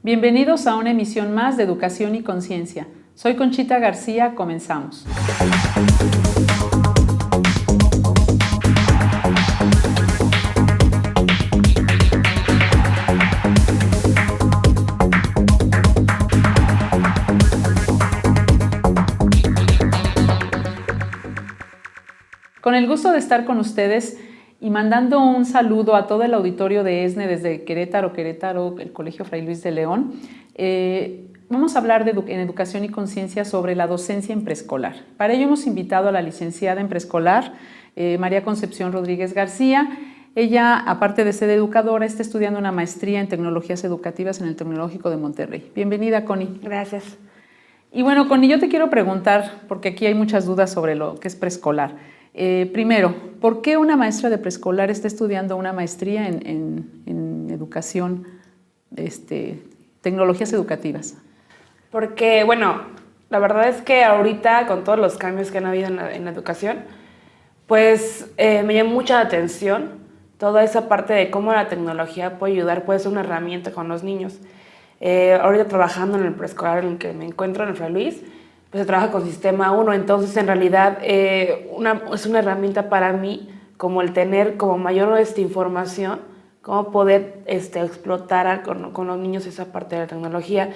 Bienvenidos a una emisión más de Educación y Conciencia. Soy Conchita García, comenzamos. Con el gusto de estar con ustedes y mandando un saludo a todo el auditorio de ESNE desde Querétaro, el Colegio Fray Luis de León, vamos a hablar en Educación y Conciencia sobre la docencia en preescolar. Para ello hemos invitado a la licenciada en preescolar, María Concepción Rodríguez García. Ella, aparte de ser educadora, está estudiando una maestría en tecnologías educativas en el Tecnológico de Monterrey. Bienvenida, Connie. Gracias. Y bueno, Connie, yo te quiero preguntar, porque aquí hay muchas dudas sobre lo que es preescolar. Primero, ¿por qué una maestra de preescolar está estudiando una maestría en educación, tecnologías educativas? Porque, bueno, la verdad es que ahorita, con todos los cambios que han habido en la educación, pues me llama mucha atención toda esa parte de cómo la tecnología puede ayudar, puede ser una herramienta con los niños. Ahorita trabajando en el preescolar en el que me encuentro, en el Fray Luis, pues se trabaja con Sistema 1, entonces en realidad es una herramienta para mí, como el tener como mayor información, cómo poder explotar con los niños esa parte de la tecnología.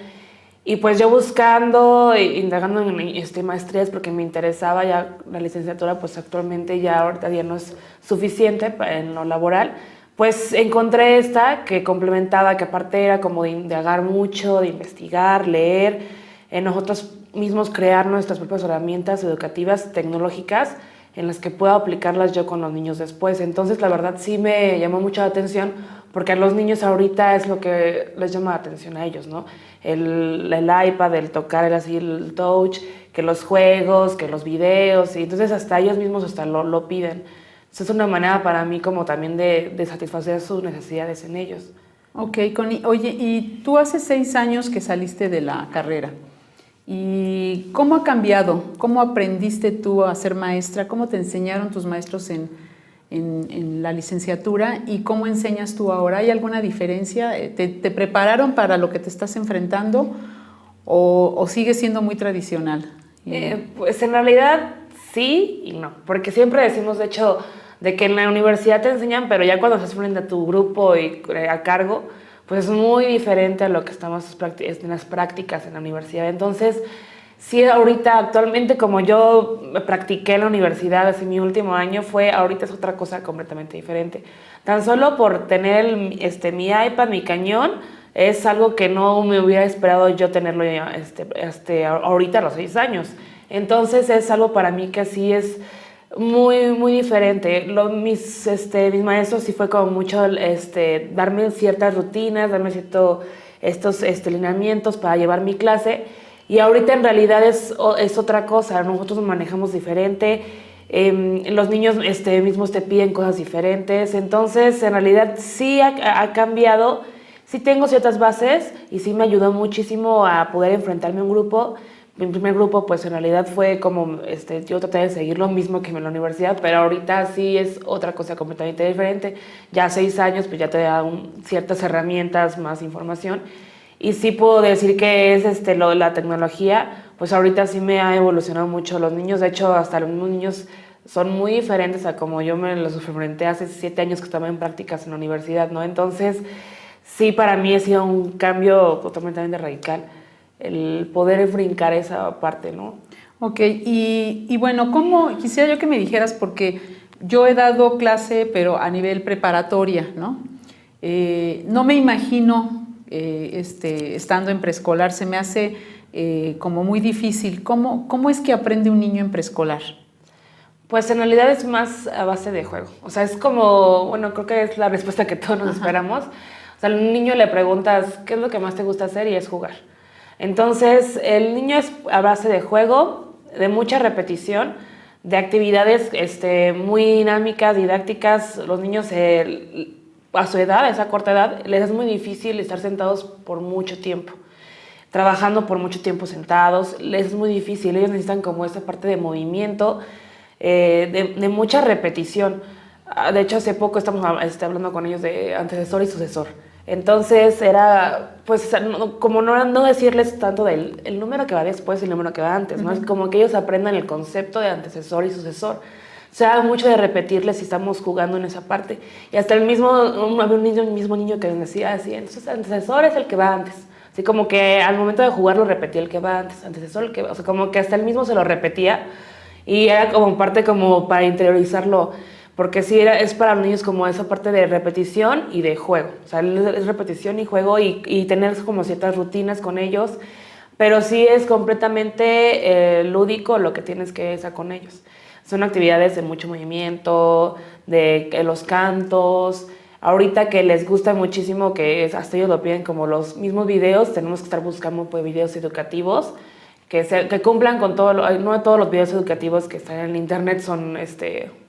Y pues yo buscando, indagando en maestrías porque me interesaba ya la licenciatura, pues actualmente ya ahorita ya no es suficiente en lo laboral, pues encontré esta que complementaba, que aparte era como de indagar mucho, de investigar, leer, nosotros mismos crear nuestras propias herramientas educativas, tecnológicas, en las que pueda aplicarlas yo con los niños después. Entonces, la verdad sí me llamó mucho la atención, porque a los niños ahorita es lo que les llama la atención a ellos, ¿no? El iPad, el tocar así el touch, que los juegos, que los videos, y entonces hasta ellos mismos hasta lo piden. Entonces es una manera para mí como también de satisfacer sus necesidades en ellos. Ok, Connie. Oye, y tú hace 6 años que saliste de la carrera. ¿Y cómo ha cambiado? ¿Cómo aprendiste tú a ser maestra? ¿Cómo te enseñaron tus maestros en la licenciatura? ¿Y cómo enseñas tú ahora? ¿Hay alguna diferencia? ¿Te prepararon para lo que te estás enfrentando o sigue siendo muy tradicional? Pues en realidad sí y no, porque siempre decimos, de hecho, de que en la universidad te enseñan, pero ya cuando estás frente a tu grupo y a cargo, pues es muy diferente a lo que estamos en las prácticas en la universidad. Entonces, sí, ahorita, actualmente, como yo practiqué en la universidad, así mi último año ahorita es otra cosa completamente diferente. Tan solo por tener mi iPad, mi cañón, es algo que no me hubiera esperado yo tenerlo ahorita a los 6 años. Entonces, es algo para mí que sí es muy, muy diferente. Mis maestros sí fue como mucho darme ciertas rutinas, darme estos lineamientos para llevar mi clase, y ahorita en realidad es otra cosa. Nosotros nos manejamos diferente, los niños mismos te piden cosas diferentes, entonces en realidad sí ha cambiado. Sí tengo ciertas bases y sí me ayudó muchísimo a poder enfrentarme a un grupo. Mi primer grupo, pues en realidad fue como, yo traté de seguir lo mismo que en la universidad, pero ahorita sí es otra cosa completamente diferente. Ya 6 años, pues ya te da ciertas herramientas, más información. Y sí puedo decir que es la tecnología, pues ahorita sí me ha evolucionado mucho. Los niños, de hecho, hasta los mismos niños son muy diferentes a como yo me los enfrenté hace 7 años que estaba en prácticas en la universidad, ¿no? Entonces, sí, para mí ha sido un cambio completamente radical el poder brincar esa parte, ¿no? Ok, y bueno, ¿cómo? Quisiera yo que me dijeras, porque yo he dado clase, pero a nivel preparatoria, ¿no? No me imagino estando en preescolar, se me hace como muy difícil. ¿Cómo es que aprende un niño en preescolar? Pues en realidad es más a base de juego. O sea, es como, bueno, creo que es la respuesta que todos nos esperamos. O sea, al niño le preguntas, ¿qué es lo que más te gusta hacer? Y es jugar. Entonces, el niño es a base de juego, de mucha repetición, de actividades muy dinámicas, didácticas. Los niños a su edad, a esa corta edad, les es muy difícil estar sentados por mucho tiempo, trabajando por mucho tiempo sentados. Les es muy difícil, ellos necesitan como esa parte de movimiento, de mucha repetición. De hecho, hace poco estamos hablando con ellos de antecesor y sucesor. Entonces era, pues, como no decirles tanto del el número que va después y el número que va antes, ¿no? Es como que ellos aprendan el concepto de antecesor y sucesor. O sea, mucho de repetirles si estamos jugando en esa parte. Y hasta había un mismo niño que me decía así, entonces antecesor es el que va antes. Así como que al momento de jugarlo repetía el que va antes, antecesor el que va, o sea, como que hasta él mismo se lo repetía y era como parte como para interiorizarlo, porque sí es para los niños como esa parte de repetición y de juego. O sea, es repetición y juego y tener como ciertas rutinas con ellos, pero sí es completamente lúdico lo que tienes que hacer con ellos. Son actividades de mucho movimiento, de los cantos. Ahorita que les gusta muchísimo, hasta ellos lo piden como los mismos videos, tenemos que estar buscando pues, videos educativos que cumplan con todo. No todos los videos educativos que están en internet son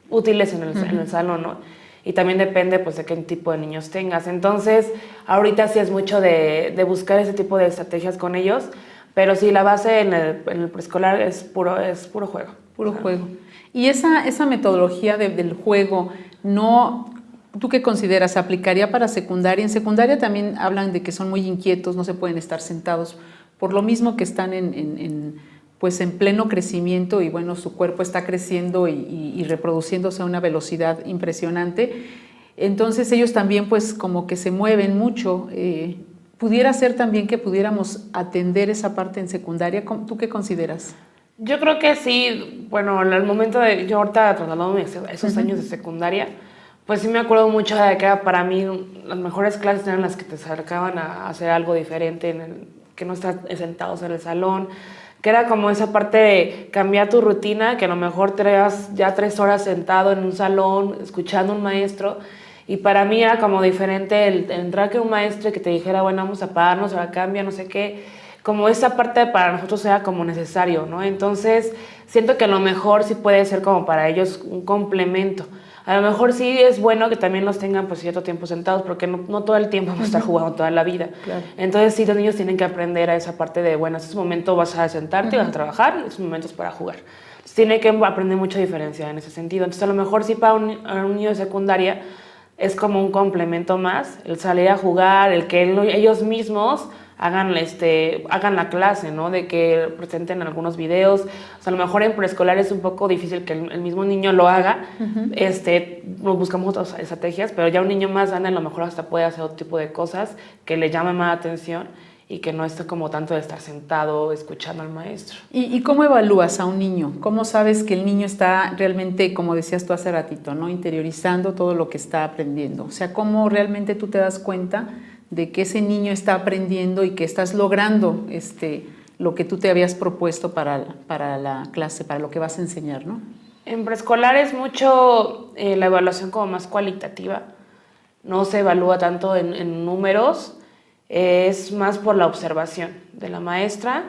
útiles en el salón, ¿no? Y también depende pues, de qué tipo de niños tengas. Entonces, ahorita sí es mucho de buscar ese tipo de estrategias con ellos, pero sí, la base en el preescolar es puro juego. Puro juego. Y esa metodología del juego, ¿tú qué consideras? ¿Se aplicaría para secundaria? En secundaria también hablan de que son muy inquietos, no se pueden estar sentados, por lo mismo que están pues en pleno crecimiento y bueno, su cuerpo está creciendo y reproduciéndose a una velocidad impresionante. Entonces ellos también pues como que se mueven mucho. ¿Pudiera ser también que pudiéramos atender esa parte en secundaria? ¿Tú qué consideras? Yo creo que sí, bueno, al momento de yo ahorita trasladándome esos años de secundaria, pues sí me acuerdo mucho de que para mí las mejores clases eran las que te acercaban a hacer algo diferente, que no estar sentados en el salón, que era como esa parte de cambiar tu rutina, que a lo mejor te veas ya 3 horas sentado en un salón escuchando a un maestro, y para mí era como diferente el entrar que un maestro que te dijera, bueno, vamos a pararnos, ahora cambia, no sé qué, como esa parte para nosotros era como necesario, ¿no? Entonces, siento que a lo mejor sí puede ser como para ellos un complemento. A lo mejor sí es bueno que también los tengan pues cierto tiempo sentados, porque no todo el tiempo vamos a estar jugando toda la vida. Claro. Entonces, sí, los niños tienen que aprender a esa parte de, bueno, este momento vas a sentarte, vas a trabajar, estos momentos para jugar. Entonces, tiene que aprender mucha diferencia en ese sentido. Entonces, a lo mejor sí para un niño de secundaria es como un complemento más, el salir a jugar, el que ellos mismos hagan la clase, ¿no? De que presenten algunos videos. O sea, a lo mejor en preescolar es un poco difícil que el mismo niño lo haga. Buscamos otras estrategias, pero ya un niño más grande a lo mejor hasta puede hacer otro tipo de cosas que le llamen más atención y que no esté como tanto de estar sentado escuchando al maestro. ¿Y cómo evalúas a un niño? ¿Cómo sabes que el niño está realmente, como decías tú hace ratito, ¿no? Interiorizando todo lo que está aprendiendo? O sea, ¿cómo realmente tú te das cuenta de que ese niño está aprendiendo y que estás logrando lo que tú te habías propuesto para la clase, para lo que vas a enseñar, ¿no? En preescolar es mucho la evaluación como más cualitativa. No se evalúa tanto en números, es más por la observación de la maestra,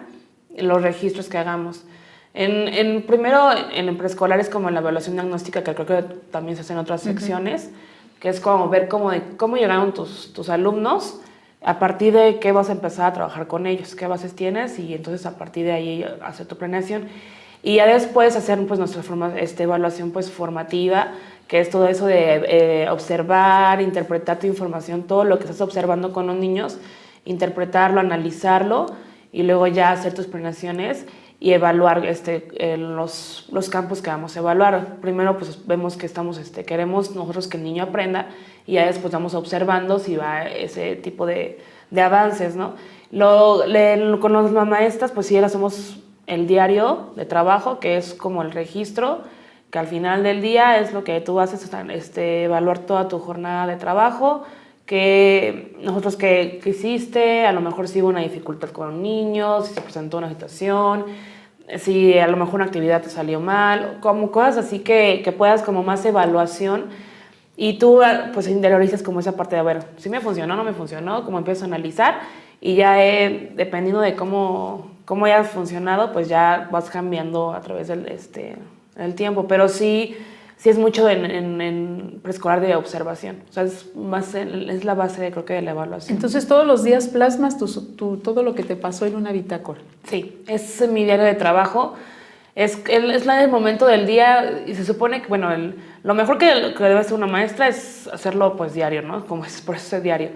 los registros que hagamos. Primero, en el preescolar es como la evaluación diagnóstica, que creo que también se hace en otras secciones, que es como ver cómo llegaron tus alumnos, a partir de qué vas a empezar a trabajar con ellos, qué bases tienes, y entonces a partir de ahí hacer tu planeación. Y ya después hacer pues, nuestra evaluación pues, formativa, que es todo eso de observar, interpretar tu información, todo lo que estás observando con los niños, interpretarlo, analizarlo, y luego ya hacer tus planeaciones y evaluar los campos que vamos a evaluar. Primero pues vemos que queremos nosotros que el niño aprenda y ya después vamos observando si va ese tipo de avances, ¿no? Con las maestras pues sí hacemos el diario de trabajo, que es como el registro, que al final del día es lo que tú haces, evaluar toda tu jornada de trabajo, que nosotros que hiciste, a lo mejor si hubo una dificultad con un niño, si se presentó una situación, si a lo mejor una actividad te salió mal, como cosas así que puedas como más evaluación y tú pues interiorices como esa parte de, a ver, si me funcionó, no me funcionó, como empiezo a analizar y ya dependiendo de cómo hayas funcionado, pues ya vas cambiando a través del tiempo, pero sí es mucho en preescolar de observación, o sea, es la base creo que de la evaluación. Entonces todos los días plasmas todo lo que te pasó en una bitácora. Sí, es mi diario de trabajo, es el momento del día y se supone que, bueno, lo mejor que debe hacer una maestra es hacerlo pues diario, ¿no? Como es por eso diario.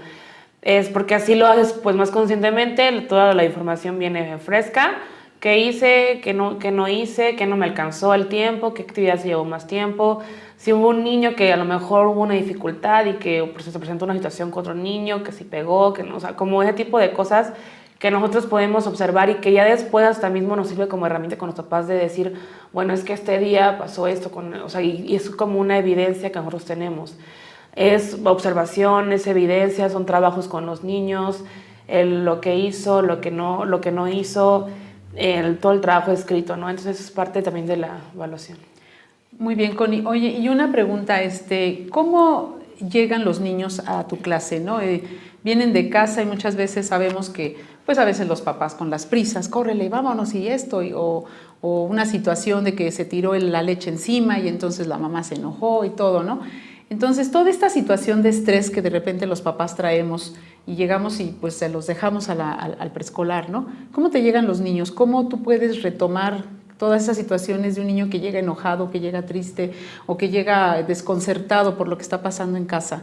es porque así lo haces pues más conscientemente, toda la información viene fresca, qué hice, qué no hice, qué no me alcanzó el tiempo, qué actividad se llevó más tiempo, si hubo un niño que a lo mejor hubo una dificultad y que pues, se presentó una situación con otro niño, que si pegó, que no, o sea, como ese tipo de cosas que nosotros podemos observar y que ya después hasta mismo nos sirve como herramienta con los papás de decir, bueno, es que este día pasó esto, o sea, y es como una evidencia que nosotros tenemos. Es observación, es evidencia, son trabajos con los niños, lo que hizo, lo que no hizo, todo el trabajo escrito, ¿no? Entonces es parte también de la evaluación. Muy bien, Connie. Oye, y una pregunta, ¿cómo llegan los niños a tu clase, no? Vienen de casa y muchas veces sabemos que, pues a veces los papás con las prisas, córrele, vámonos y esto, o una situación de que se tiró la leche encima y entonces la mamá se enojó y todo, ¿no? Entonces, toda esta situación de estrés que de repente los papás traemos y llegamos y pues se los dejamos al preescolar, ¿no? ¿Cómo te llegan los niños? ¿Cómo tú puedes retomar todas esas situaciones de un niño que llega enojado, que llega triste o que llega desconcertado por lo que está pasando en casa?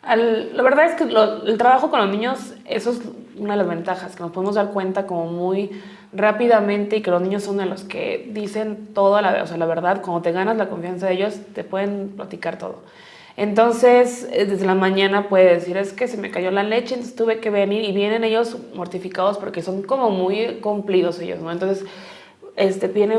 La verdad es que el trabajo con los niños, eso es una de las ventajas, que nos podemos dar cuenta como muy rápidamente y que los niños son de los que dicen todo, o sea, la verdad, cuando te ganas la confianza de ellos, te pueden platicar todo. Entonces, desde la mañana puede decir, es que se me cayó la leche, entonces tuve que venir, y vienen ellos mortificados porque son como muy cumplidos ellos, ¿no? Entonces, vienen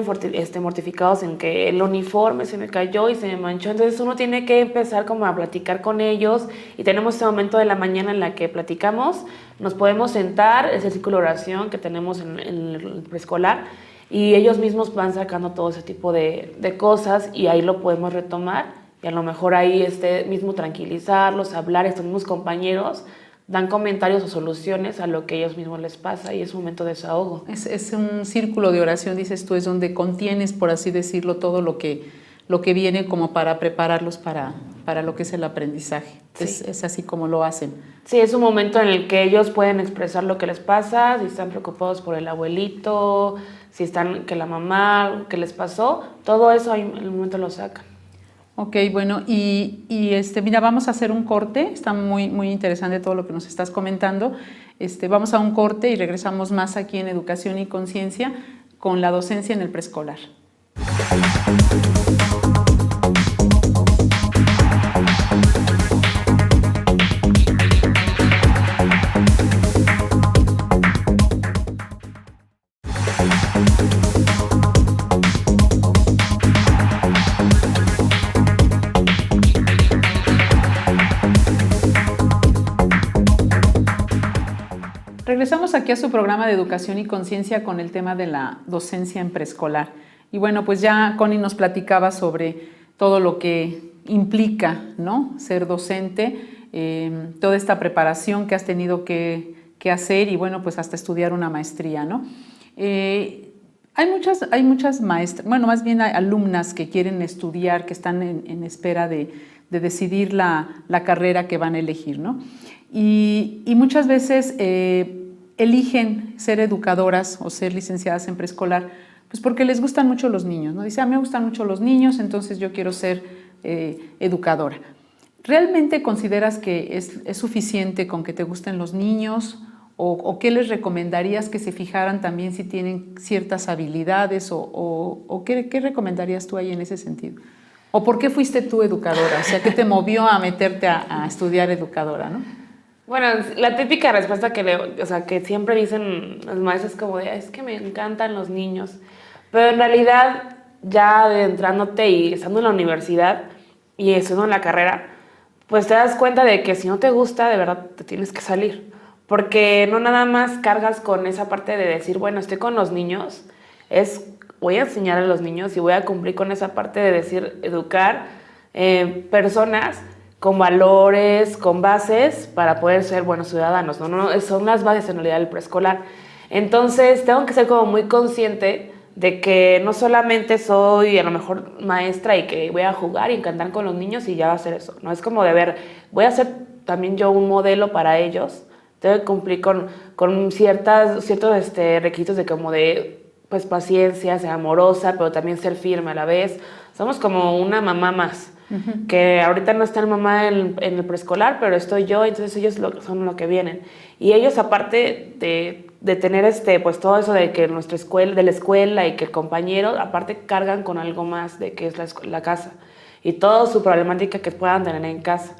mortificados en que el uniforme se me cayó y se me manchó, entonces uno tiene que empezar como a platicar con ellos y tenemos este momento de la mañana en la que platicamos, nos podemos sentar, ese círculo de oración que tenemos en el preescolar y ellos mismos van sacando todo ese tipo de cosas y ahí lo podemos retomar y a lo mejor ahí mismo tranquilizarlos, hablar, estos mismos compañeros dan comentarios o soluciones a lo que a ellos mismos les pasa y es un momento de desahogo. Es un círculo de oración, dices tú, es donde contienes, por así decirlo, todo lo que viene como para prepararlos para lo que es el aprendizaje. Sí. Es así como lo hacen. Sí, es un momento en el que ellos pueden expresar lo que les pasa, si están preocupados por el abuelito, si están que la mamá, qué les pasó, todo eso en el momento lo sacan. Ok, bueno, y mira, vamos a hacer un corte, está muy, muy interesante todo lo que nos estás comentando. Vamos a un corte y regresamos más aquí en Educación y Conciencia con la docencia en el preescolar. Regresamos aquí a su programa de Educación y Conciencia con el tema de la docencia en preescolar. Y bueno, pues ya Connie nos platicaba sobre todo lo que implica, ¿no?, ser docente, toda esta preparación que has tenido que hacer y bueno, pues hasta estudiar una maestría, ¿no? Hay muchas maestras, bueno, más bien hay alumnas que quieren estudiar, que están en espera de decidir la carrera que van a elegir, ¿no? Y muchas veces eligen ser educadoras o ser licenciadas en preescolar, pues porque les gustan mucho los niños, ¿no? Dice, me gustan mucho los niños, entonces yo quiero ser educadora. ¿Realmente consideras que es suficiente con que te gusten los niños? ¿O qué les recomendarías que se fijaran también si tienen ciertas habilidades? ¿O qué recomendarías tú ahí en ese sentido? ¿O por qué fuiste tú educadora? O sea, ¿qué te movió a meterte a estudiar educadora, no? Bueno, la típica respuesta que siempre dicen los maestros como de, es que me encantan los niños. Pero en realidad, ya adentrándote y estando en la universidad y estudiando en la carrera, pues te das cuenta de que si no te gusta, de verdad te tienes que salir. Porque no nada más cargas con esa parte de decir, bueno, estoy con los niños, voy a enseñar a los niños y voy a cumplir con esa parte de decir, educar personas con valores, con bases para poder ser buenos ciudadanos, ¿no? Son las bases en realidad del preescolar. Entonces tengo que ser como muy consciente de que no solamente soy a lo mejor maestra y que voy a jugar y encantar con los niños y ya va a ser eso, ¿no? Es como de ver, voy a ser también yo un modelo para ellos, tengo que cumplir con ciertos requisitos de como de pues paciencia, ser amorosa, pero también ser firme a la vez. Somos como una mamá más. que ahorita no está mi mamá en el preescolar, pero estoy yo, entonces ellos son lo que vienen. Y ellos, aparte de tener pues todo eso de que nuestra escuela, de la escuela y que el compañero, aparte cargan con algo más de que es la casa y toda su problemática que puedan tener en casa.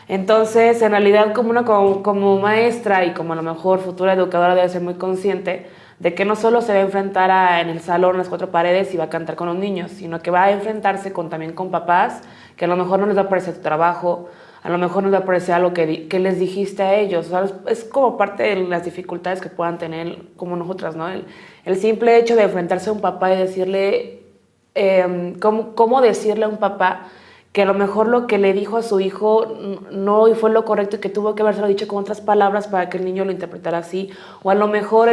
Entonces, en realidad, como maestra y como a lo mejor futura educadora, debe ser muy consciente de que no solo se va a enfrentar en el salón, las cuatro paredes, y va a cantar con los niños, sino que va a enfrentarse también con papás, que a lo mejor no les va a parecer tu trabajo, a lo mejor no les va a parecer algo que les dijiste a ellos. O sea, es como parte de las dificultades que puedan tener como nosotras, ¿no? El simple hecho de enfrentarse a un papá y decirle, cómo decirle a un papá que a lo mejor lo que le dijo a su hijo no fue lo correcto y que tuvo que habérselo dicho con otras palabras para que el niño lo interpretara así. O a lo mejor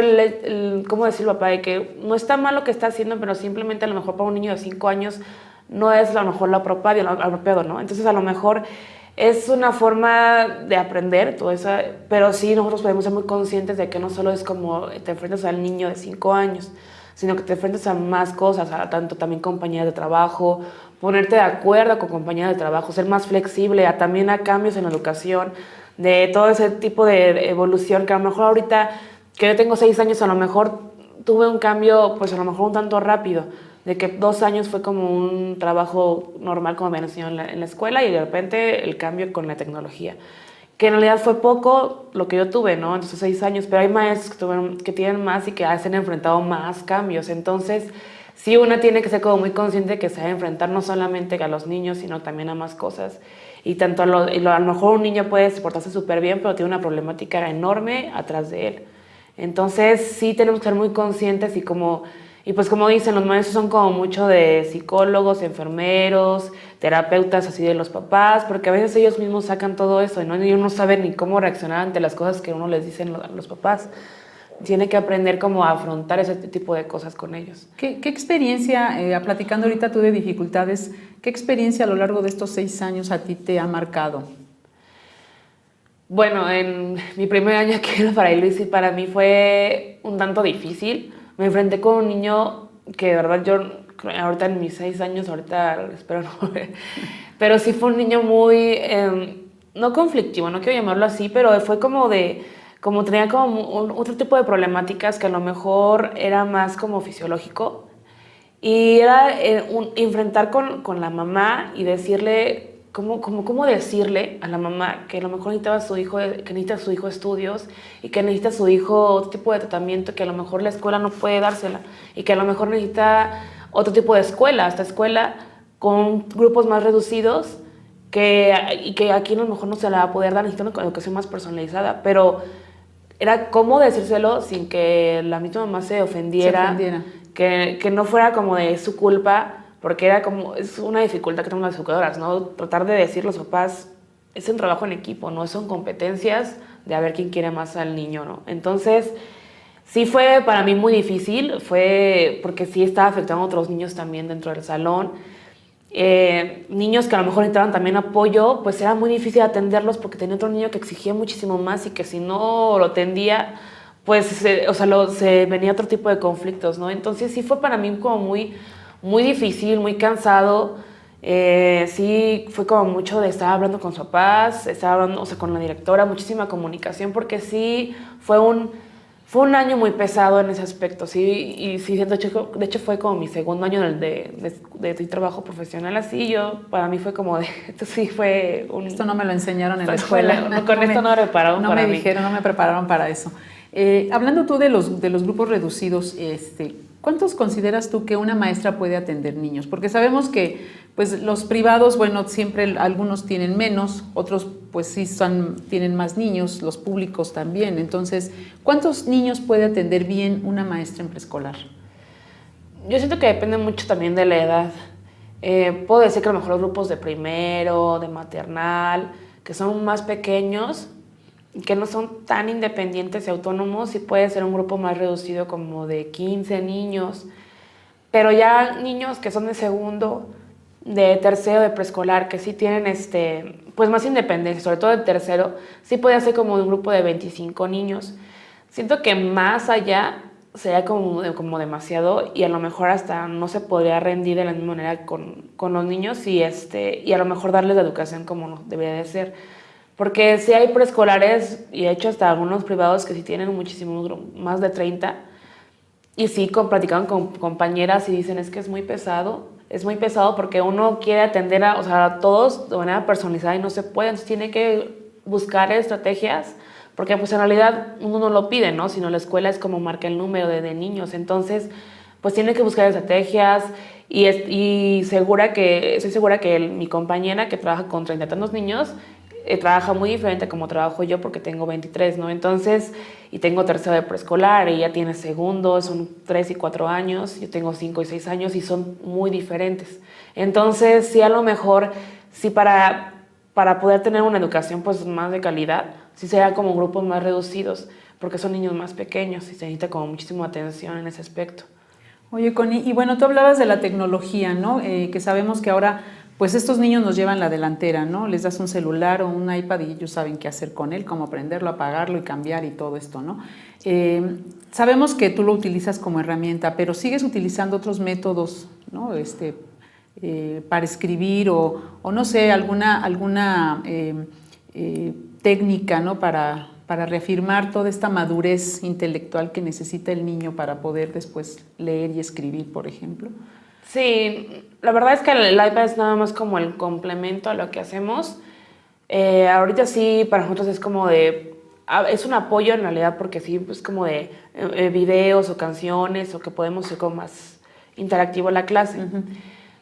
¿cómo decirlo, papá? De que no está mal lo que está haciendo, pero simplemente a lo mejor para un niño de 5 años no es a lo mejor lo apropiado, ¿no? Entonces a lo mejor es una forma de aprender todo eso, pero sí nosotros podemos ser muy conscientes de que no solo es como te enfrentas al niño de 5 años, sino que te enfrentas a más cosas, a tanto también compañías de trabajo, ponerte de acuerdo con compañías de trabajo, ser más flexible, también a cambios en la educación, de todo ese tipo de evolución que a lo mejor ahorita, que yo tengo 6 años, a lo mejor tuve un cambio, pues a lo mejor un tanto rápido, de que 2 años fue como un trabajo normal como me enseñado en la escuela y de repente el cambio con la tecnología, que en realidad fue poco lo que yo tuve, ¿no? Entonces 6 años, pero hay maestros que tienen más y que se han enfrentado más cambios, entonces sí, una tiene que ser como muy consciente de que se va a enfrentar no solamente a los niños, sino también a más cosas. Y tanto a lo mejor un niño puede portarse súper bien, pero tiene una problemática enorme atrás de él. Entonces sí tenemos que ser muy conscientes y pues como dicen, los maestros son como mucho de psicólogos, enfermeros, terapeutas así de los papás, porque a veces ellos mismos sacan todo eso y ellos no saben ni cómo reaccionar ante las cosas que uno les dicen los papás. Tiene que aprender cómo a afrontar ese tipo de cosas con ellos. ¿Qué experiencia, platicando ahorita tú de dificultades, qué experiencia a lo largo de estos 6 años a ti te ha marcado? Bueno, en mi primer año aquí en Fray Luis para mí fue un tanto difícil. Me enfrenté con un niño que de verdad yo, ahorita en mis 6 años, ahorita espero no, pero sí fue un niño muy, no conflictivo, no quiero llamarlo así, pero fue como tenía como otro tipo de problemáticas que a lo mejor era más como fisiológico y era enfrentar con la mamá y decirle cómo decirle a la mamá que a lo mejor necesita a su hijo estudios y que necesita a su hijo otro tipo de tratamiento que a lo mejor la escuela no puede dársela y que a lo mejor necesita otro tipo de escuela, esta escuela con grupos más reducidos y que aquí a lo mejor no se la va a poder dar, necesita una educación más personalizada, pero era cómo decírselo sin que la misma mamá se ofendiera. Que no fuera como de su culpa, porque es una dificultad que tenemos las educadoras, ¿no? Tratar de decir a los papás, es un trabajo en equipo, no son competencias de a ver quién quiere más al niño, ¿no? Entonces, sí fue para mí muy difícil, fue porque sí estaba afectando a otros niños también dentro del salón. Niños que a lo mejor necesitaban también apoyo, pues era muy difícil atenderlos porque tenía otro niño que exigía muchísimo más y que si no lo atendía, pues se venía otro tipo de conflictos, ¿no? Entonces sí fue para mí como muy, muy difícil, muy cansado. Sí fue como mucho de estar hablando con sus papás, estar hablando, con la directora, muchísima comunicación, porque sí fue un año muy pesado en ese aspecto, sí, y sí, de hecho fue como mi segundo año de trabajo profesional, así, para mí fue como esto sí fue Esto no me lo enseñaron en la escuela. Con esto no me prepararon para mí. No me prepararon para eso. Hablando tú de los grupos reducidos, ¿cuántos consideras tú que una maestra puede atender niños? Porque sabemos que pues, los privados, bueno, siempre algunos tienen menos, otros pues sí tienen más niños, los públicos también. Entonces, ¿cuántos niños puede atender bien una maestra en preescolar? Yo siento que depende mucho también de la edad. Puedo decir que a lo mejor los grupos de primero, de maternal, que son más pequeños, que no son tan independientes y autónomos, sí puede ser un grupo más reducido como de 15 niños, pero ya niños que son de segundo, de tercero, de preescolar, que sí tienen pues más independencia, sobre todo de tercero, sí puede ser como un grupo de 25 niños. Siento que más allá sería como demasiado y a lo mejor hasta no se podría rendir de la misma manera con los niños y a lo mejor darles la educación como debería de ser. Porque sí hay preescolares y de hecho hasta algunos privados que sí tienen muchísimos, más de 30 y sí platicaban con compañeras y dicen es que es muy pesado porque uno quiere atender a todos de manera personalizada y no se puede, entonces tiene que buscar estrategias porque pues en realidad uno no lo pide, ¿no? Sino la escuela es como marca el número de niños, entonces pues tiene que buscar estrategias y estoy segura que mi compañera que trabaja con 30 y tantos niños trabaja muy diferente como trabajo yo porque tengo 23, ¿no? Entonces, y tengo tercero de preescolar, ella tiene segundo, son 3 y 4 años, yo tengo 5 y 6 años y son muy diferentes. Entonces, sí, a lo mejor, sí para poder tener una educación pues más de calidad, sí sería como grupos más reducidos, porque son niños más pequeños y se necesita como muchísima atención en ese aspecto. Oye, Connie, y bueno, tú hablabas de la tecnología, ¿no? Que sabemos que ahora, pues estos niños nos llevan la delantera, ¿no? Les das un celular o un iPad y ellos saben qué hacer con él, cómo prenderlo, apagarlo y cambiar y todo esto, ¿no? Sabemos que tú lo utilizas como herramienta, pero sigues utilizando otros métodos, ¿no? Para escribir o no sé, alguna técnica, ¿no? Para reafirmar toda esta madurez intelectual que necesita el niño para poder después leer y escribir, por ejemplo. Sí, la verdad es que el iPad es nada más como el complemento a lo que hacemos. Ahorita sí, para nosotros es como es un apoyo en realidad porque sí, es como de videos o canciones o que podemos ser como más interactivo en la clase. Uh-huh.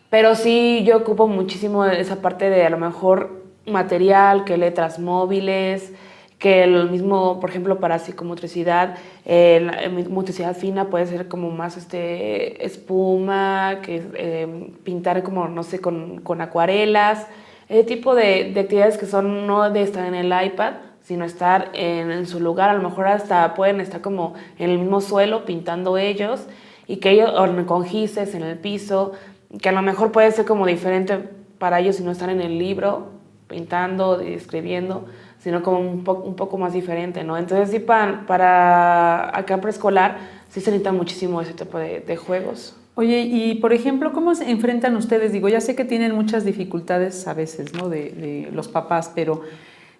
Pero sí, yo ocupo muchísimo esa parte de a lo mejor material, que letras móviles, que el mismo, por ejemplo, para psicomotricidad, la motricidad fina puede ser como más espuma, que pintar como, no sé, con acuarelas, ese tipo de actividades que son no de estar en el iPad, sino estar en su lugar, a lo mejor hasta pueden estar como en el mismo suelo pintando ellos, y que ellos, o con gises en el piso, que a lo mejor puede ser como diferente para ellos si no están en el libro, pintando y escribiendo, sino como un poco más diferente, ¿no? Entonces sí, para acá preescolar sí se necesita muchísimo ese tipo de juegos. Oye, y por ejemplo, ¿cómo se enfrentan ustedes? Digo, ya sé que tienen muchas dificultades a veces, ¿no? De los papás, pero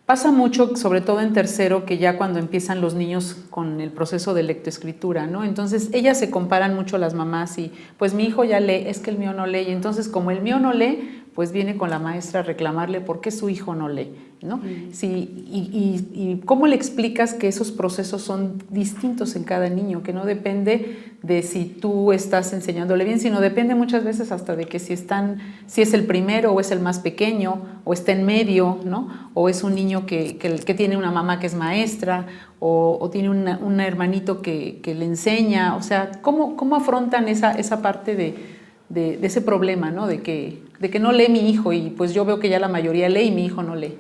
pasa mucho, sobre todo en tercero, que ya cuando empiezan los niños con el proceso de lectoescritura, ¿no? Entonces, ellas se comparan mucho las mamás y, pues mi hijo ya lee, es que el mío no lee. Y entonces, como el mío no lee, pues viene con la maestra a reclamarle por qué su hijo no lee, ¿no? Sí, y ¿cómo le explicas que esos procesos son distintos en cada niño? Que no depende de si tú estás enseñándole bien, sino depende muchas veces hasta de que si es el primero o es el más pequeño o está en medio, ¿no? O es un niño que tiene una mamá que es maestra o tiene un hermanito que le enseña. O sea, ¿cómo afrontan esa parte de ese problema, ¿no? De que no lee mi hijo y pues yo veo que ya la mayoría lee y mi hijo no lee?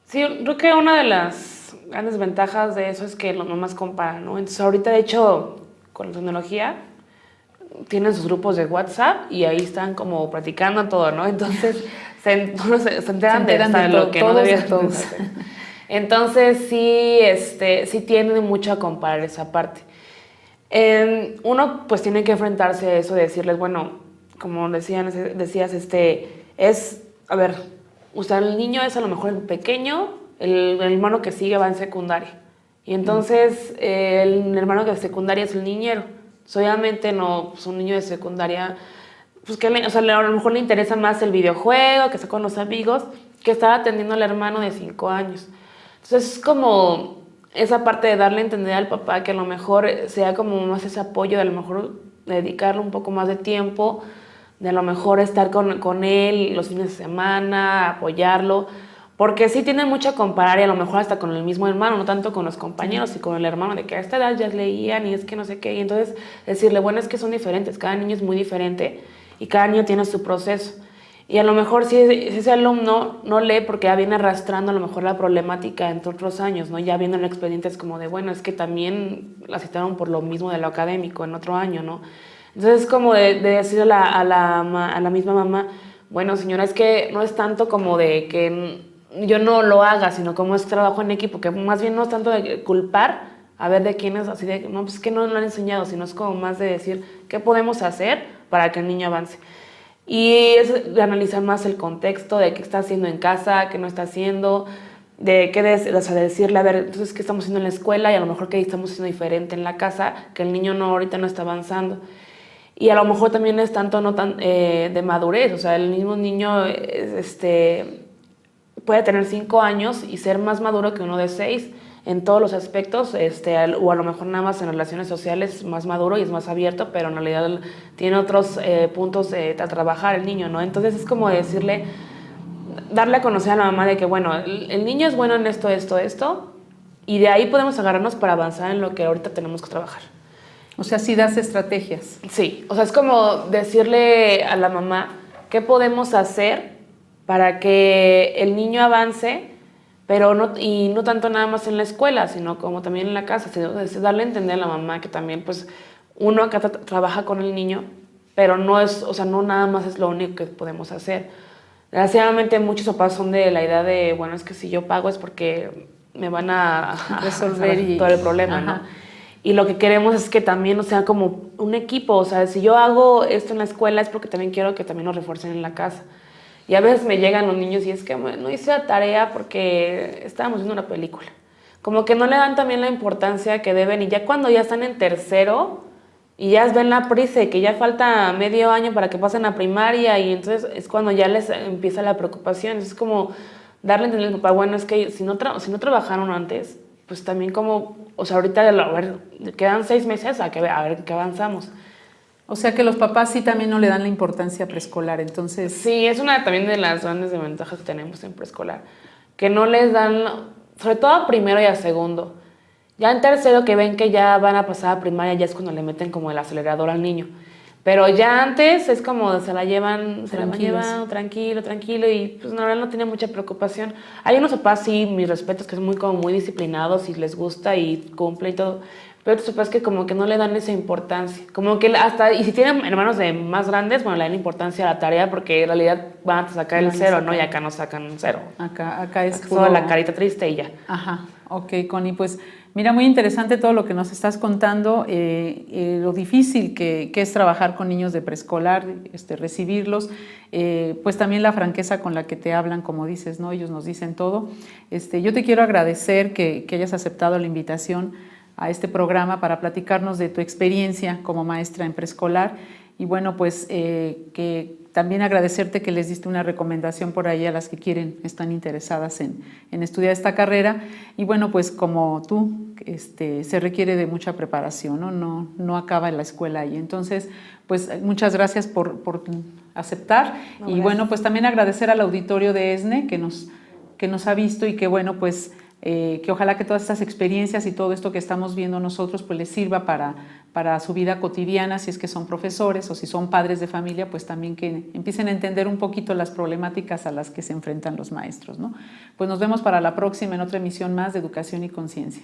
Sí, creo que una de las grandes ventajas de eso es que los mamás comparan, ¿no? Entonces ahorita de hecho con la tecnología tienen sus grupos de WhatsApp y ahí están como practicando todo, ¿no? Entonces se enteran de lo que no debían hacer. Entonces sí tienden mucho a comparar esa parte. Uno pues tiene que enfrentarse a eso, de decirles, bueno, como decías, a ver, el niño es a lo mejor el pequeño, el hermano que sigue va en secundaria. Y entonces el hermano que de secundaria es el niñero. Obviamente no, pues un niño de secundaria, pues que a lo mejor le interesa más el videojuego, que está con los amigos, que estar atendiendo al hermano de 5 años. Entonces es como esa parte de darle a entender al papá que a lo mejor sea como más ese apoyo, de a lo mejor dedicarle un poco más de tiempo, de a lo mejor estar con él los fines de semana, apoyarlo, porque sí tienen mucho a comparar y a lo mejor hasta con el mismo hermano, no tanto con los compañeros y con el hermano, de que a esta edad ya leían y es que no sé qué, y entonces decirle, bueno, es que son diferentes, cada niño es muy diferente y cada niño tiene su proceso. Y a lo mejor si ese alumno no lee porque ya viene arrastrando a lo mejor la problemática entre otros años, ¿no? Ya viendo en expedientes como de, bueno, es que también la citaron por lo mismo de lo académico en otro año, ¿no? Entonces es como de decirle a la misma mamá, bueno, señora, es que no es tanto como de que yo no lo haga, sino como es trabajo en equipo, que más bien no es tanto de culpar a ver de quién es, así de, no, pues que no lo han enseñado, sino es como más de decir qué podemos hacer para que el niño avance. Y es de analizar más el contexto de qué está haciendo en casa, qué no está haciendo, de qué o sea, de decirle, a ver, entonces qué estamos haciendo en la escuela y a lo mejor qué estamos haciendo diferente en la casa, que el niño no ahorita no está avanzando. Y a lo mejor también es tanto no tan de madurez, o sea, el mismo niño puede tener 5 años y ser más maduro que uno de 6 en todos los aspectos, o a lo mejor nada más en relaciones sociales es más maduro y es más abierto, pero en realidad tiene otros puntos a trabajar el niño, ¿no? Entonces es como decirle, darle a conocer a la mamá de que, bueno, el niño es bueno en esto, y de ahí podemos agarrarnos para avanzar en lo que ahorita tenemos que trabajar. O sea, sí das estrategias. Sí, o sea, es como decirle a la mamá qué podemos hacer para que el niño avance, pero no tanto nada más en la escuela, sino como también en la casa. Es darle a entender a la mamá que también, pues, uno acá trabaja con el niño, pero no es, o sea, no nada más es lo único que podemos hacer. Desgraciadamente muchos papás son de la idea de, bueno, es que si yo pago es porque me van a resolver todo el problema, ¿no? Y lo que queremos es que también, o sea, como un equipo, o sea, si yo hago esto en la escuela es porque también quiero que también nos refuercen en la casa. Y a veces me llegan los niños y es que no hice la tarea porque estábamos viendo una película. Como que no le dan también la importancia que deben, y ya cuando ya están en tercero y ya ven la prisa y que ya falta medio año para que pasen a primaria, y entonces es cuando ya les empieza la preocupación. Es como darle a entender al papá, bueno, es que si no trabajaron antes, pues también como, o sea, ahorita, a ver, quedan 6 meses a ver qué avanzamos. O sea que los papás sí también no le dan la importancia preescolar, entonces... Sí, es una también de las grandes desventajas que tenemos en preescolar, que no les dan, sobre todo a primero y a segundo. Ya en tercero, que ven que ya van a pasar a primaria, ya es cuando le meten como el acelerador al niño. Pero ya antes es como se la llevan tranquilo, y pues no tiene mucha preocupación. Hay unos papás, sí, mis respetos, que son muy disciplinados y les gusta y cumple y todo. Pero otros papás que como que no le dan esa importancia. Como que y si tienen hermanos más grandes, bueno, le dan importancia a la tarea porque en realidad van a sacar el 0, ¿no? Y acá no sacan 0. Acá es solo la carita triste y ya. Ajá, ok, Connie, pues mira, muy interesante todo lo que nos estás contando, lo difícil que es trabajar con niños de preescolar, recibirlos, pues también la franqueza con la que te hablan, como dices, ¿no? Ellos nos dicen todo. Yo te quiero agradecer que hayas aceptado la invitación a este programa para platicarnos de tu experiencia como maestra en preescolar, y bueno, pues que también agradecerte que les diste una recomendación por ahí a las que están interesadas en estudiar esta carrera. Y bueno, pues como tú, se requiere de mucha preparación, ¿no? No acaba en la escuela ahí. Entonces, pues muchas gracias por aceptar. Y bueno, pues también agradecer al auditorio de ESNE que nos ha visto, y que bueno, pues que ojalá que todas estas experiencias y todo esto que estamos viendo nosotros pues les sirva para su vida cotidiana, si es que son profesores o si son padres de familia, pues también que empiecen a entender un poquito las problemáticas a las que se enfrentan los maestros, ¿no? Pues nos vemos para la próxima en otra emisión más de Educación y Conciencia.